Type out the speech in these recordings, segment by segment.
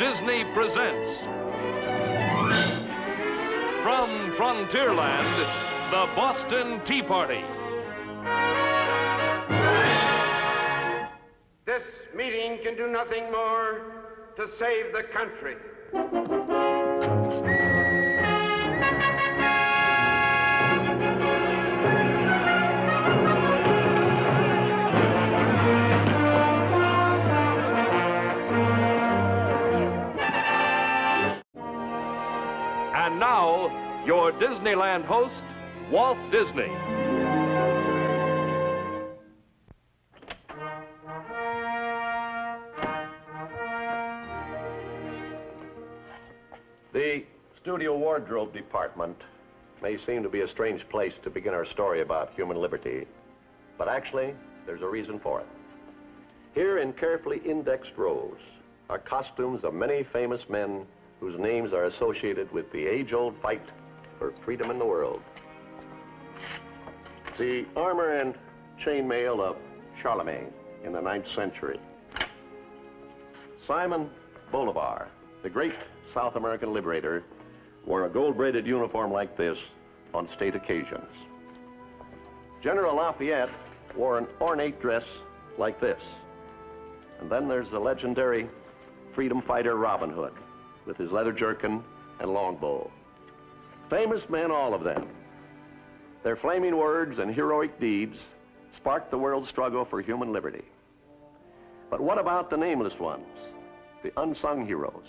Disney Presents. From Frontierland, the Boston Tea Party. This meeting can do nothing more to save the country. And now, your Disneyland host, Walt Disney. The studio wardrobe department may seem to be a strange place to begin our story about human liberty, but actually, there's a reason for it. Here in carefully indexed rows are costumes of many famous men whose names are associated with the age-old fight for freedom in the world. The armor and chainmail of Charlemagne in the 9th century. Simon Bolivar, the great South American liberator, wore a gold-braided uniform like this on state occasions. General Lafayette wore an ornate dress like this. And then there's the legendary freedom fighter Robin Hood, with his leather jerkin and longbow. Famous men, all of them. Their flaming words and heroic deeds sparked the world's struggle for human liberty. But what about the nameless ones, the unsung heroes?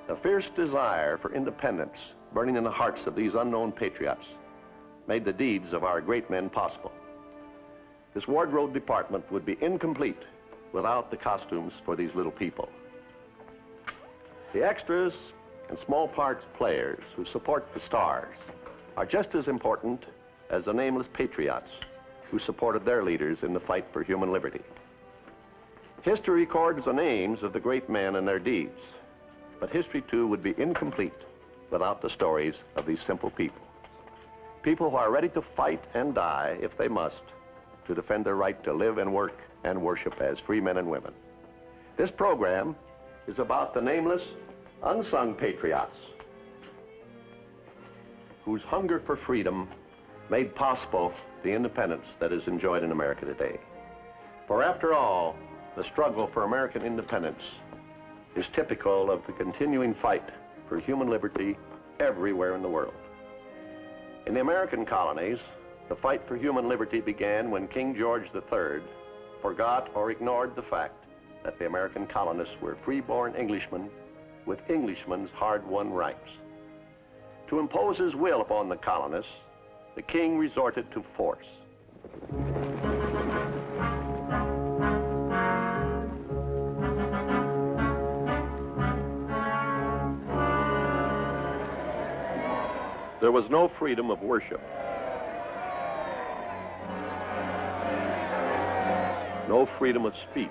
The fierce desire for independence burning in the hearts of these unknown patriots made the deeds of our great men possible. This wardrobe department would be incomplete without the costumes for these little people. The extras and small parts players who support the stars are just as important as the nameless patriots who supported their leaders in the fight for human liberty. History records the names of the great men and their deeds, but history too would be incomplete without the stories of these simple people. People who are ready to fight and die, if they must, to defend their right to live and work and worship as free men and women. This program is about the nameless, unsung patriots whose hunger for freedom made possible the independence that is enjoyed in America today. For after all, the struggle for American independence is typical of the continuing fight for human liberty everywhere in the world. In the American colonies, the fight for human liberty began when King George III forgot or ignored the fact that the American colonists were free-born Englishmen with Englishmen's hard-won rights. To impose his will upon the colonists, the king resorted to force. There was no freedom of worship, no freedom of speech,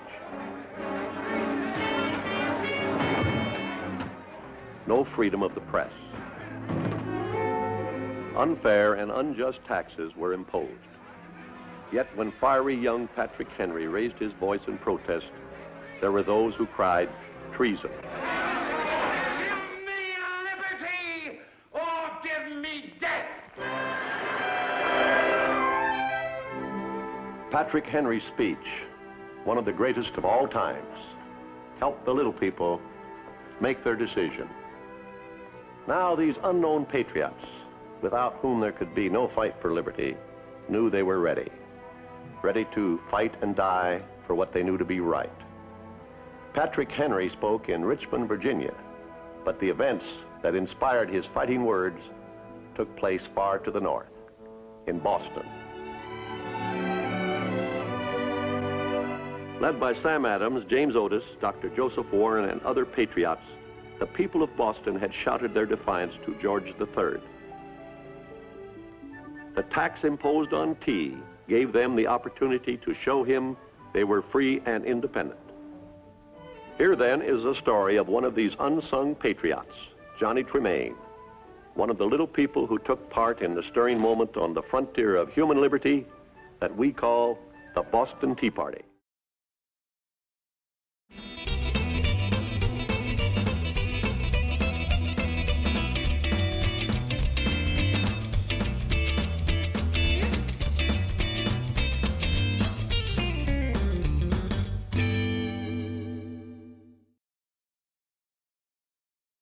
no freedom of the press. Unfair and unjust taxes were imposed. Yet when fiery young Patrick Henry raised his voice in protest, there were those who cried treason. Give me liberty or give me death! Patrick Henry's speech, one of the greatest of all times, helped the little people make their decision. Now these unknown patriots, without whom there could be no fight for liberty, knew they were ready to fight and die for what they knew to be right. Patrick Henry spoke in Richmond, Virginia, but the events that inspired his fighting words took place far to the north, in Boston. Led by Sam Adams, James Otis, Dr. Joseph Warren, and other patriots, the people of Boston had shouted their defiance to George III. The tax imposed on tea gave them the opportunity to show him they were free and independent. Here then is the story of one of these unsung patriots, Johnny Tremain, one of the little people who took part in the stirring moment on the frontier of human liberty that we call the Boston Tea Party.